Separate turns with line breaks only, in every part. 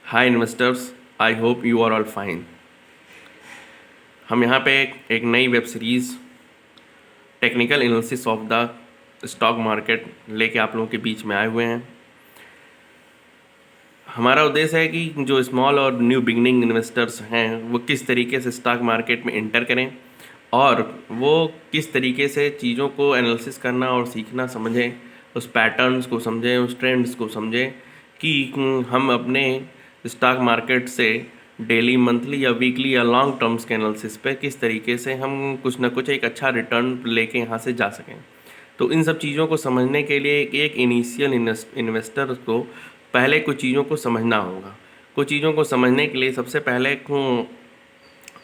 Hi investors, I hope you are all fine. हम यहाँ पे एक नई web series technical analysis of the stock market लेके आप लोगों के बीच में आए हुए हैं। हमारा उद्देश्य है कि जो स्मॉल और न्यू बिगनिंग इन्वेस्टर्स हैं वो किस तरीके से स्टॉक मार्केट में इंटर करें और वो किस तरीके से चीज़ों को एनालिसिस करना और सीखना समझें, उस पैटर्न्स को समझें, उस ट्रेंड्स को समझें कि हम अपने स्टॉक मार्केट से डेली, मंथली या वीकली या लॉन्ग टर्म्स के एनालिसिस पे किस तरीके से हम कुछ ना कुछ एक अच्छा रिटर्न लेके यहाँ से जा सकें। तो इन सब चीज़ों को समझने के लिए एक इनिशियल इन्वेस्टर को पहले कुछ चीज़ों को समझना होगा। कुछ चीज़ों को समझने के लिए सबसे पहले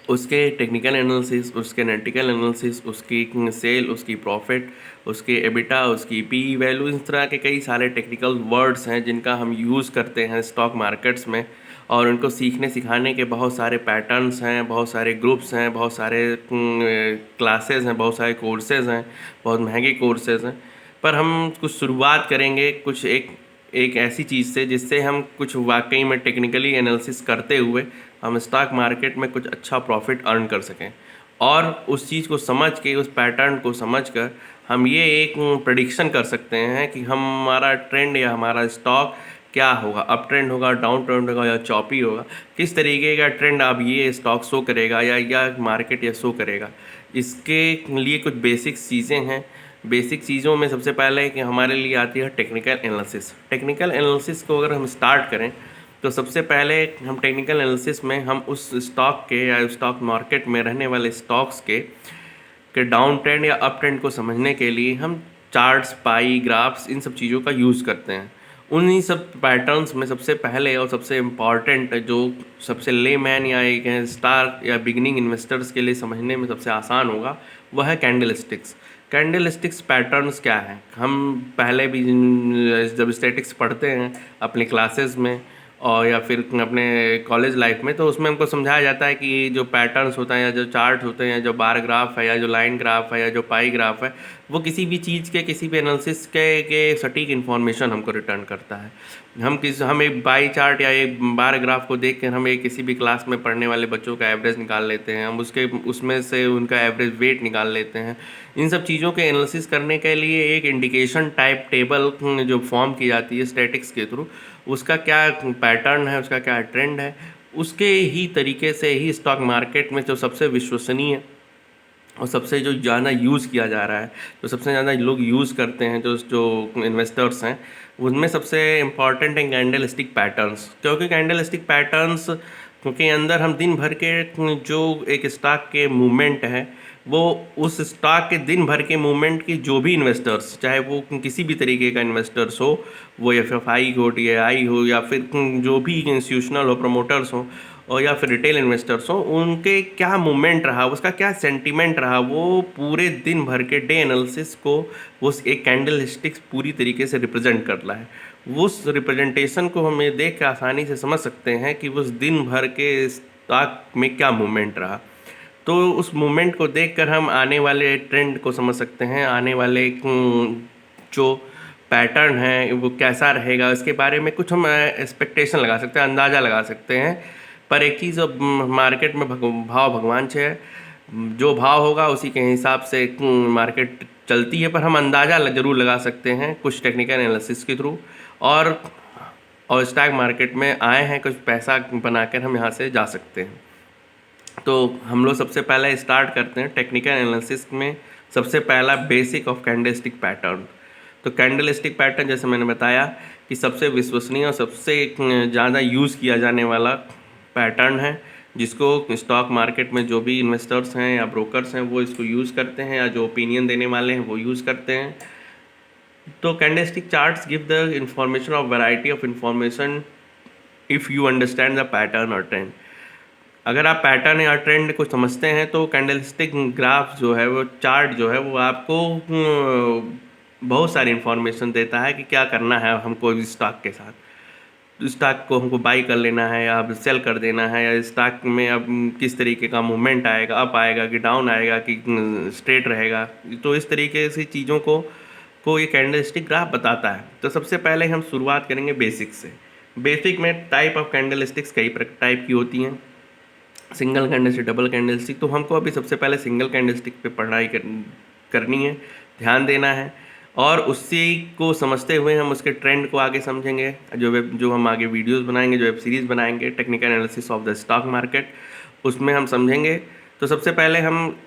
उसके टेक्निकल एनालिसिस, उसके एनालिटिकल एनालिसिस, उसकी सेल, उसकी प्रॉफिट, उसके एबिटा, उसकी पी वैल्यू, इस तरह के कई सारे टेक्निकल वर्ड्स हैं जिनका हम यूज़ करते हैं स्टॉक मार्केट्स में। और उनको सीखने सिखाने के बहुत सारे पैटर्न्स हैं, बहुत सारे ग्रुप्स हैं, बहुत सारे क्लासेस हैं, बहुत सारे कोर्सेज़ हैं, बहुत महंगे कोर्सेज़ हैं। पर हम कुछ शुरुआत करेंगे कुछ एक एक ऐसी चीज़ से जिससे हम कुछ वाकई में टेक्निकली एनालिसिस करते हुए हम स्टॉक मार्केट में कुछ अच्छा प्रॉफिट अर्न कर सकें। और उस चीज़ को समझ के, उस पैटर्न को समझ कर हम ये एक प्रेडिक्शन कर सकते हैं कि हमारा ट्रेंड या हमारा स्टॉक क्या होगा, अप ट्रेंड होगा, डाउन ट्रेंड होगा या चॉपी होगा, किस तरीके का ट्रेंड अब ये स्टॉक शो करेगा या मार्केट या शो करेगा। इसके लिए कुछ बेसिक चीज़ें हैं। बेसिक चीज़ों में सबसे पहले कि हमारे लिए आती है टेक्निकल एनालिसिस। टेक्निकल एनालिसिस को अगर हम स्टार्ट करें तो सबसे पहले हम टेक्निकल एनालिसिस में हम उस स्टॉक के या स्टॉक मार्केट में रहने वाले स्टॉक्स के डाउन ट्रेंड या अप ट्रेंड को समझने के लिए हम चार्ट्स, पाई, ग्राफ्स, इन सब चीज़ों का यूज़ करते हैं। उन्हीं सब पैटर्न्स में सबसे पहले और सबसे इम्पॉर्टेंट, जो सबसे लेमैन या एक स्टार या बिगिनिंग इन्वेस्टर्स के लिए समझने में सबसे आसान होगा, वह है कैंडलस्टिक्स। कैंडलस्टिक्स पैटर्न्स क्या हैं? हम पहले भी जब स्टैटिक्स पढ़ते हैं अपनी क्लासेस में और या फिर अपने कॉलेज लाइफ में, तो उसमें हमको समझाया जाता है कि जो पैटर्न्स होता है या जो चार्ट होते हैं, जो बार ग्राफ है या जो लाइन ग्राफ है या जो पाई ग्राफ है, वो किसी भी चीज़ के, किसी भी एनालिसिस के सटीक इन्फॉर्मेशन हमको रिटर्न करता है। हम एक बाई चार्ट या एक बार ग्राफ को देख कर हम एक किसी भी क्लास में पढ़ने वाले बच्चों का एवरेज निकाल लेते हैं, हम उसमें से उनका एवरेज वेट निकाल लेते हैं। इन सब चीज़ों के एनालिसिस करने के लिए एक इंडिकेशन टाइप टेबल जो फॉर्म की जाती है स्टैटिक्स के थ्रू, उसका क्या पैटर्न है, उसका क्या ट्रेंड है, उसके ही तरीके से ही स्टॉक मार्केट में जो सबसे विश्वसनीय और सबसे जो ज़्यादा यूज़ किया जा रहा है, जो सबसे ज़्यादा लोग यूज़ करते हैं, जो जो इन्वेस्टर्स हैं, उनमें सबसे इम्पॉर्टेंट है कैंडलस्टिक पैटर्न्स। क्योंकि कैंडलस्टिक पैटर्न्स के अंदर हम दिन भर के जो एक स्टॉक के मूवमेंट है, वो उस स्टॉक के दिन भर के मूवमेंट की जो भी इन्वेस्टर्स, चाहे वो किसी भी तरीके का इन्वेस्टर्स हो, वो एफएफआई हो, टीआई हो, या फिर जो भी इंस्टीट्यूशनल हो, प्रमोटर्स हो, और या फिर रिटेल इन्वेस्टर्स हो, उनके क्या मूवमेंट रहा, उसका क्या सेंटीमेंट रहा, वो पूरे दिन भर के डे एनालिसिस को वो एक कैंडल स्टिक्स पूरी तरीके से रिप्रेजेंट कर रहा है। उस रिप्रेजेंटेशन को हम ये देख के आसानी से समझ सकते हैं कि उस दिन भर के स्टॉक में क्या मूवमेंट रहा। तो उस मूवमेंट को देखकर हम आने वाले ट्रेंड को समझ सकते हैं, आने वाले जो पैटर्न है वो कैसा रहेगा, इसके बारे में कुछ हम एक्सपेक्टेशन लगा सकते हैं, अंदाज़ा लगा सकते हैं। पर एक चीज़, अब मार्केट में भाव भगवान से है, जो भाव होगा उसी के हिसाब से मार्केट चलती है। पर हम अंदाज़ा ज़रूर लगा सकते हैं कुछ टेक्निकल एनालिसिस के थ्रू। और स्टॉक मार्केट में आए हैं, कुछ पैसा बनाकर हम यहाँ से जा सकते हैं। तो हम लोग सबसे पहले स्टार्ट करते हैं टेक्निकल एनालिसिस में। सबसे पहला बेसिक ऑफ कैंडलस्टिक पैटर्न। तो कैंडलस्टिक पैटर्न, जैसे मैंने बताया, कि सबसे विश्वसनीय और सबसे ज़्यादा यूज़ किया जाने वाला पैटर्न है, जिसको स्टॉक मार्केट में जो भी इन्वेस्टर्स हैं या ब्रोकर्स हैं वो इसको यूज़ करते हैं, या जो ओपिनियन देने वाले हैं वो यूज़ करते हैं। तो candlestick charts give the information of variety of information if you understand the pattern और ट्रेंड। अगर आप पैटर्न या ट्रेंड को समझते हैं तो कैंडलस्टिक ग्राफ जो है, वो चार्ट जो है, वो आपको बहुत सारी इन्फॉर्मेशन देता है कि क्या करना है हमको इस स्टॉक के साथ। स्टॉक को हमको बाई कर लेना है या अब सेल कर देना है, या स्टॉक में अब किस तरीके का मूवमेंट आएगा, अप आएगा कि डाउन आएगा कि स्ट्रेट रहेगा। तो इस तरीके से चीज़ों को ये कैंडलस्टिक ग्राफ बताता है। तो सबसे पहले हम शुरुआत करेंगे बेसिक से। बेसिक में टाइप ऑफ कैंडल स्टिक्स कई टाइप की होती हैं, single candle stick, double candle stick. तो हमको अभी सबसे पहले सिंगल कैंडल स्टिक पे पढ़ाई करनी है, ध्यान देना है, और उसी को समझते हुए हम उसके ट्रेंड को आगे समझेंगे। जो हम आगे वीडियोस बनाएंगे, जो वेब सीरीज़ बनाएंगे, technical analysis of the stock market, उसमें हम समझेंगे। तो सबसे पहले हम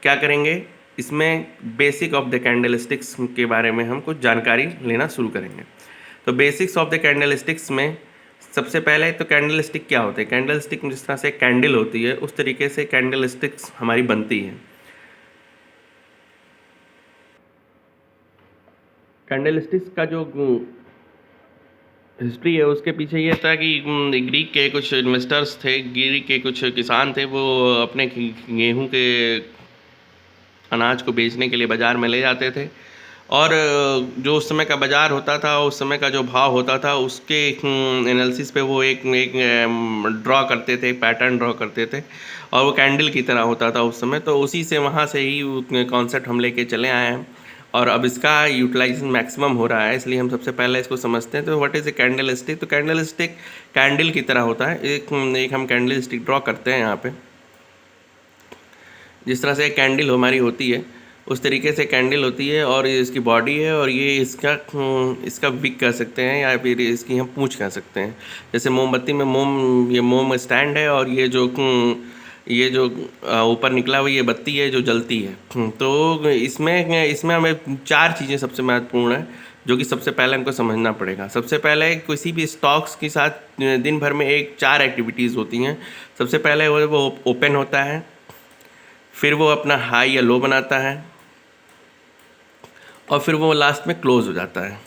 क्या करेंगे, इसमें basic of the candle sticks के बारे में हम कुछ जानकारी लेना शुरू करेंगे। तो basics of the candle sticks में सबसे पहले तो कैंडल स्टिक क्या होते हैं। कैंडल स्टिक जिस तरह से कैंडल होती है उस तरीके से कैंडल स्टिक्स हमारी बनती है। कैंडल स्टिक्स का जो हिस्ट्री है उसके पीछे ये था कि ग्रीक के कुछ इन्वेस्टर्स थे, ग्रीक के कुछ किसान थे, वो अपने गेहूं के अनाज को बेचने के लिए बाज़ार में ले जाते थे, और जो उस समय का बाज़ार होता था, उस समय का जो भाव होता था, उसके एनालिसिस पे वो एक ड्रॉ करते थे, पैटर्न ड्रॉ करते थे, और वो कैंडल की तरह होता था उस समय। तो उसी से वहाँ से ही कॉन्सेप्ट हम लेके चले आए हैं, और अब इसका यूटिलाइजेशन मैक्सिमम हो रहा है, इसलिए हम सबसे पहले इसको समझते हैं। तो what is a candle stick. तो कैंडल स्टिक कैंडल की तरह होता है। एक हम कैंडल स्टिक ड्रॉ करते हैं यहाँ पे, जिस तरह से एक कैंडल हमारी होती है उस तरीके से कैंडल होती है, और ये इसकी बॉडी है, और ये इसका विक कह सकते हैं, या फिर इसकी हम पूंछ कह सकते हैं। जैसे मोमबत्ती में ये मोम स्टैंड है, और ये जो ऊपर निकला हुआ ये बत्ती है जो जलती है। तो इसमें हमें 4 चीज़ें सबसे महत्वपूर्ण है, जो कि सबसे पहले हमको समझना पड़ेगा। सबसे पहले किसी भी स्टॉक्स के साथ दिन भर में 4 एक्टिविटीज़ होती हैं। सबसे पहले वो ओपन होता है, फिर वो अपना हाई या लो बनाता है, और फिर वो लास्ट में क्लोज हो जाता है।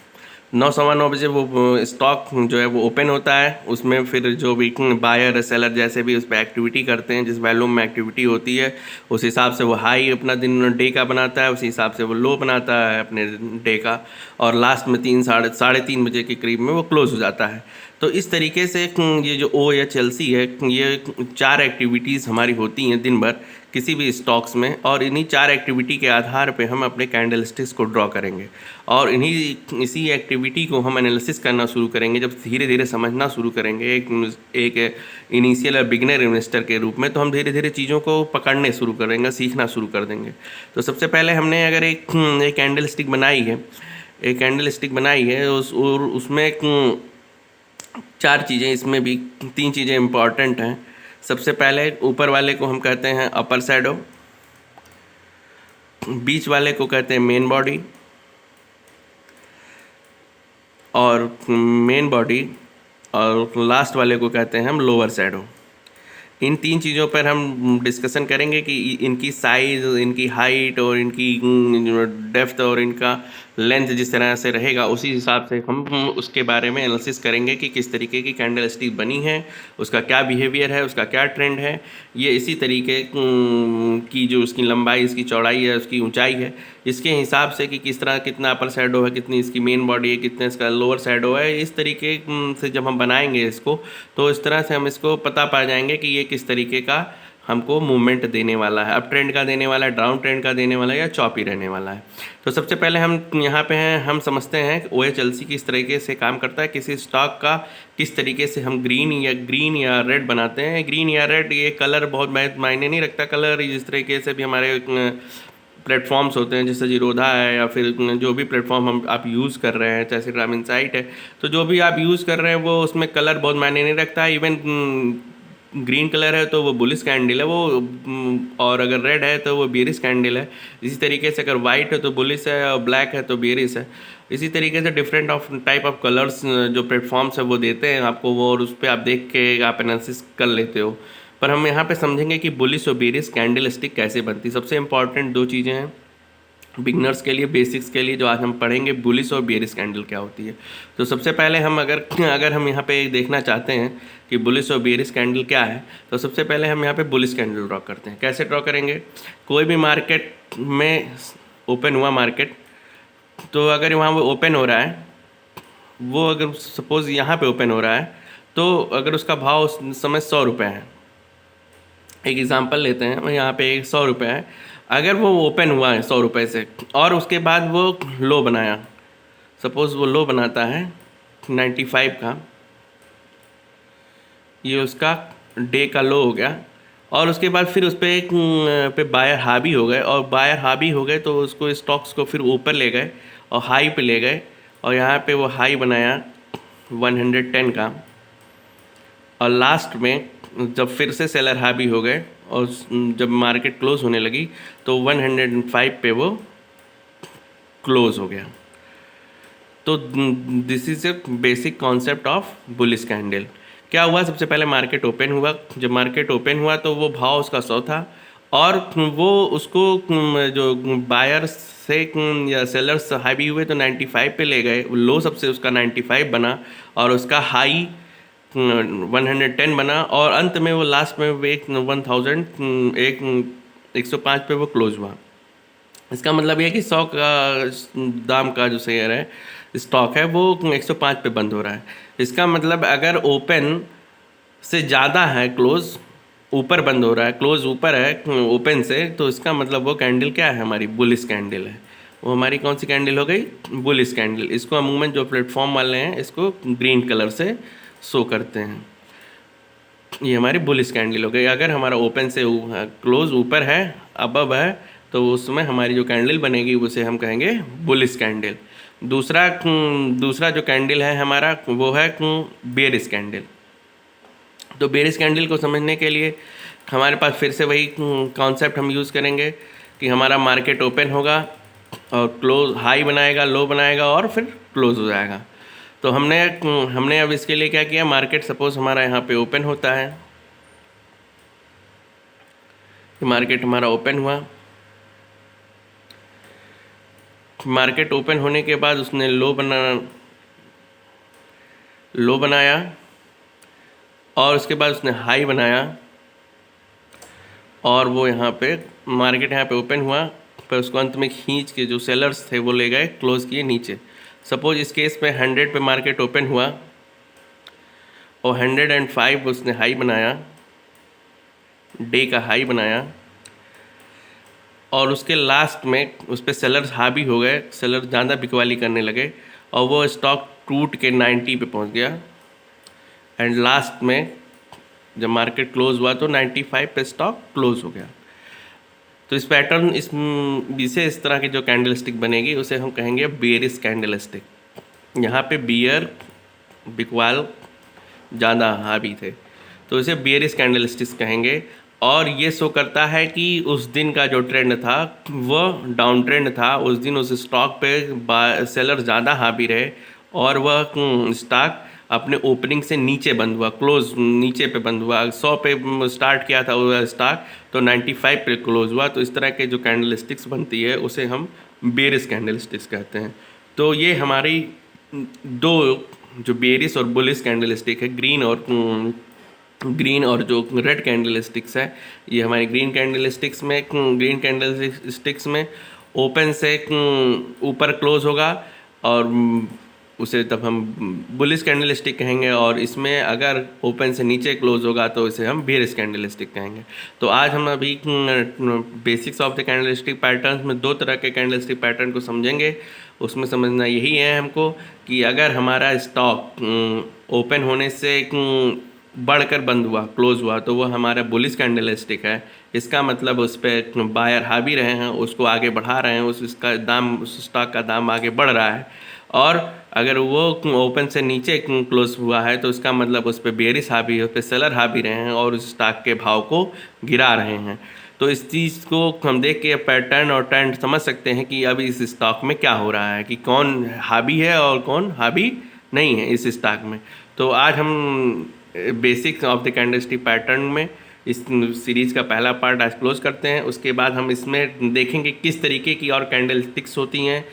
9:15 वो स्टॉक जो है वो ओपन होता है। उसमें फिर जो भी बायर सेलर जैसे भी उस पर एक्टिविटी करते हैं, जिस वैल्यूम में एक्टिविटी होती है, उस हिसाब से वो हाई अपना दिन डे का बनाता है, उसी हिसाब से वो लो बनाता है अपने डे का, और लास्ट में 3 साढ़े 3 बजे के करीब में वो क्लोज हो जाता है। तो इस तरीके से ये जो OHLC है, ये 4 एक्टिविटीज़ हमारी होती हैं दिन भर किसी भी स्टॉक्स में, और इन्हीं 4 एक्टिविटी के आधार पे हम अपने कैंडल स्टिक्स को ड्रॉ करेंगे, और इसी एक्टिविटी को हम एनालिसिस करना शुरू करेंगे। जब धीरे धीरे समझना शुरू करेंगे एक इनिशियल या बिगनर इन्वेस्टर के रूप में, तो हम धीरे धीरे चीज़ों को पकड़ने शुरू करेंगे, सीखना शुरू कर देंगे। तो सबसे पहले हमने अगर एक कैंडल स्टिक बनाई है, उसमें 4 चीज़ें, इसमें भी 3 चीज़ें इम्पॉर्टेंट हैं। सबसे पहले ऊपर वाले को हम कहते हैं अपर शैडो, बीच वाले को कहते हैं मेन बॉडी, और लास्ट वाले को कहते हैं हम लोअर शैडो। इन 3 चीज़ों पर हम डिस्कशन करेंगे कि इनकी साइज़, इनकी हाइट, और इनकी डेप्थ, और इनका लेंथ जिस तरह से रहेगा उसी हिसाब से हम उसके बारे में एनालिसिस करेंगे कि किस तरीके की कैंडल स्टिक बनी है, उसका क्या बिहेवियर है, उसका क्या ट्रेंड है। ये इसी तरीके की जो उसकी लंबाई, इसकी चौड़ाई है, उसकी ऊंचाई है, इसके हिसाब से कि किस तरह कितना अपर शैडो है, कितनी इसकी मेन बॉडी है, कितना इसका लोअर शैडो है, इस तरीके से जब हम बनाएंगे इसको, तो इस तरह से हम इसको पता पा जाएंगे कि ये किस तरीके का हमको मूवमेंट देने वाला है, अप ट्रेंड का देने वाला है, डाउन ट्रेंड का देने वाला है, या चॉपी रहने वाला है। तो सबसे पहले हम यहाँ पे हैं, हम समझते हैं कि OHLC किस तरीके से काम करता है, किसी स्टॉक का किस तरीके से हम ग्रीन या रेड बनाते हैं। ग्रीन या रेड ये कलर बहुत मायने नहीं रखता। कलर जिस तरीके से भी हमारे प्लेटफॉर्म्स होते हैं, जैसे जीरोधा है, या फिर जो भी प्लेटफॉर्म आप यूज़ कर रहे हैं, जैसे ग्रामीण साइट है, तो जो भी आप यूज़ कर रहे हैं वो उसमें कलर बहुत मायने नहीं रखता। इवन ग्रीन कलर है तो वो बुलिश कैंडल है वो, और अगर रेड है तो वो बेरिश कैंडल है। इसी तरीके से अगर वाइट है तो बुलिश है, और ब्लैक है तो बेरिश है। इसी तरीके से डिफरेंट टाइप ऑफ कलर्स जो प्लेटफॉर्म्स है वो देते हैं आपको, वो, और उस पर आप देख के आप एनालिसिस कर लेते हो। पर हम यहाँ पे समझेंगे कि बुलिश और बेरिश कैंडल स्टिक कैसे बनती है। सबसे इंपॉर्टेंट 2 चीज़ें हैं बिगनर्स के लिए, बेसिक्स के लिए, जो आज हम पढ़ेंगे, बुलिश और बेरिश कैंडल क्या होती है। तो सबसे पहले हम अगर हम यहाँ पे देखना चाहते हैं कि बुलिश और बेरिश कैंडल क्या है, तो सबसे पहले हम यहाँ पे बुलिश कैंडल ड्रॉ करते हैं। कैसे ड्रॉ करेंगे, कोई भी मार्केट में ओपन हुआ मार्केट, तो अगर वहाँ वो ओपन हो रहा है, वो अगर सपोज़ यहाँ पे ओपन हो रहा है, तो अगर उसका भाव उस समय 100 रुपये है, एक एग्ज़ाम्पल लेते हैं, यहाँ पे 100 रुपये है। अगर वो ओपन हुआ है 100 रुपये से, और उसके बाद वो लो बनाया, सपोज़ वो लो बनाता है 95 का, ये उसका डे का लो हो गया। और उसके बाद फिर उस पे बायर हावी हो गए, और बायर हावी हो गए तो उसको स्टॉक्स को फिर ऊपर ले गए और हाई पे ले गए, और यहाँ पे वो हाई बनाया 110 का। और लास्ट में जब फिर से सेलर हावी हो गए और जब मार्केट क्लोज होने लगी तो 105 पे वो क्लोज हो गया। तो this is a basic concept of bullish candle. क्या हुआ, सबसे पहले मार्केट ओपन हुआ। जब मार्केट ओपन हुआ तो वो भाव उसका 100 था, और वो उसको जो बायर्स से या सेलर्स हावी हुए तो 95 पे ले गए। लो सबसे उसका 95 बना, और उसका हाई 110 बना, और अंत में वो लास्ट में वो एक 1000 105 पे वो क्लोज हुआ। इसका मतलब ये है कि 100 का दाम का जो शेयर है, स्टॉक है, वो 105 पे बंद हो रहा है। इसका मतलब अगर ओपन से ज़्यादा है क्लोज, ऊपर बंद हो रहा है, क्लोज ऊपर है ओपन से, तो इसका मतलब वो कैंडल क्या है, हमारी बुलिश कैंडल है। वो हमारी कौन सी कैंडल हो गई, बुलिश कैंडल। इसको अमूमन जो प्लेटफॉर्म वाले हैं इसको ग्रीन कलर से शो करते हैं। ये हमारी बुलिश कैंडल हो गई। अगर हमारा ओपन से क्लोज ऊपर है, अबव है, तो उसमें हमारी जो कैंडल बनेगी उसे हम कहेंगे बुलिश कैंडल। दूसरा जो कैंडल है हमारा वो है बेरिश कैंडल। तो बेरिश कैंडल को समझने के लिए हमारे पास फिर से वही कॉन्सेप्ट हम यूज़ करेंगे कि हमारा मार्केट ओपन होगा और क्लोज हाई बनाएगा, लो बनाएगा, और फिर क्लोज हो जाएगा। तो हमने अब इसके लिए क्या किया, मार्केट सपोज हमारा यहाँ पे ओपन होता है, मार्केट हमारा ओपन हुआ। मार्केट ओपन होने के बाद उसने लो बनाया, और उसके बाद उसने हाई बनाया, और वो यहाँ पे मार्केट यहाँ पे ओपन हुआ, पर उसको अंत में खींच के जो सेलर्स थे वो ले गए, क्लोज किए नीचे। सपोज इस केस में 100 पे मार्केट ओपन हुआ और 105 उसने हाई बनाया, डे का हाई बनाया, और उसके लास्ट में उस पर सेलर्स हावी हो गए, सेलर ज़्यादा बिकवाली करने लगे, और वो स्टॉक टूट के 90 पे पहुंच गया। एंड लास्ट में जब मार्केट क्लोज हुआ तो 95 पे स्टॉक क्लोज हो गया। तो इस पैटर्न इस तरह की जो कैंडल स्टिक बनेगी उसे हम कहेंगे बेयरिश कैंडल स्टिक। यहाँ पे बियर बिकवाल ज़्यादा हावी थे, तो इसे बेयरिश कैंडल स्टिक्स कहेंगे। और ये शो करता है कि उस दिन का जो ट्रेंड था वह डाउन ट्रेंड था। उस दिन उस स्टॉक पे सेलर ज़्यादा हावी रहे, और वह स्टॉक अपने ओपनिंग से नीचे बंद हुआ, क्लोज नीचे पे बंद हुआ। 100 पे स्टार्ट किया था वो स्टॉक, तो 95 पे क्लोज हुआ। तो इस तरह के जो कैंडल स्टिक्स बनती है उसे हम बेयरिश कैंडल स्टिक्स कहते हैं। तो ये हमारी दो जो बेयरिश और बुलिश कैंडल स्टिक है, ग्रीन और जो रेड कैंडल स्टिक्स है, ये हमारे ग्रीन कैंडल स्टिक्स में ओपन से ऊपर क्लोज होगा, और उसे तब हम बुलिश कैंडल स्टिक कहेंगे। और इसमें अगर ओपन से नीचे क्लोज होगा तो इसे हम बेयरिश कैंडल स्टिक कहेंगे। तो आज हम अभी basics of the candle stick pattern में दो तरह के कैंडल स्टिक पैटर्न को समझेंगे। उसमें समझना यही है हमको कि अगर हमारा स्टॉक ओपन होने से बढ़कर बंद हुआ, क्लोज हुआ, तो वह हमारा बुलिश कैंडल स्टिक है। इसका मतलब उस पर बायर हावी रहे हैं, उसको आगे बढ़ा रहे हैं, उस स्टॉक का दाम आगे बढ़ रहा है। और अगर वो ओपन से नीचे क्लोज हुआ है तो इसका मतलब उस पर बेयरिश हावी है, उस पर सेलर हावी रहे हैं और उस स्टॉक के भाव को गिरा रहे हैं। तो इस चीज़ को हम देख के पैटर्न और ट्रेंड समझ सकते हैं कि अब इस स्टॉक में क्या हो रहा है, कि कौन हावी है और कौन हावी नहीं है इस स्टॉक में। तो आज हम basics of the candle stick pattern में इस सीरीज़ का पहला पार्ट आज क्लोज करते हैं। उसके बाद हम इसमें देखेंगे किस तरीके की और कैंडल स्टिक्स होती हैं।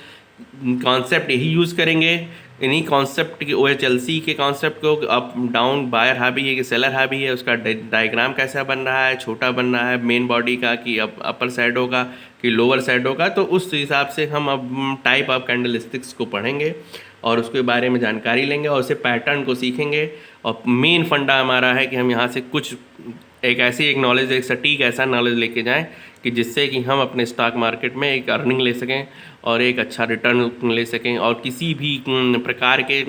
कॉन्सेप्ट यही यूज़ करेंगे, इन्हीं कॉन्सेप्ट के OHLC के कॉन्सेप्ट को, अप डाउन बायर हावी है कि सेलर हावी है, उसका डायग्राम कैसा बन रहा है, छोटा बन रहा है मेन बॉडी का कि अपर साइड होगा कि लोअर साइड होगा। तो उस हिसाब से हम अब टाइप ऑफ कैंडल स्टिक्स को पढ़ेंगे और उसके बारे में जानकारी लेंगे और उसे पैटर्न को सीखेंगे। और मेन फंडा हमारा है कि हम यहाँ से कुछ एक नॉलेज, एक सटीक ऐसा नॉलेज लेके जाएं कि जिससे कि हम अपने स्टॉक मार्केट में एक अर्निंग ले सकें और एक अच्छा रिटर्न ले सकें, और किसी भी प्रकार के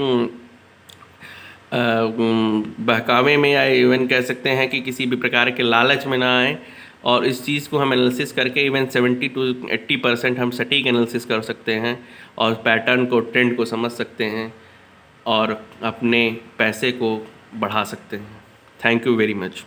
बहकावे में या इवन कह सकते हैं कि किसी भी प्रकार के लालच में ना आए, और इस चीज़ को हम एनालिसिस करके इवन 70 to 80% हम सटीक एनालिसिस कर सकते हैं और पैटर्न को, ट्रेंड को समझ सकते हैं और अपने पैसे को बढ़ा सकते हैं। Thank you very much.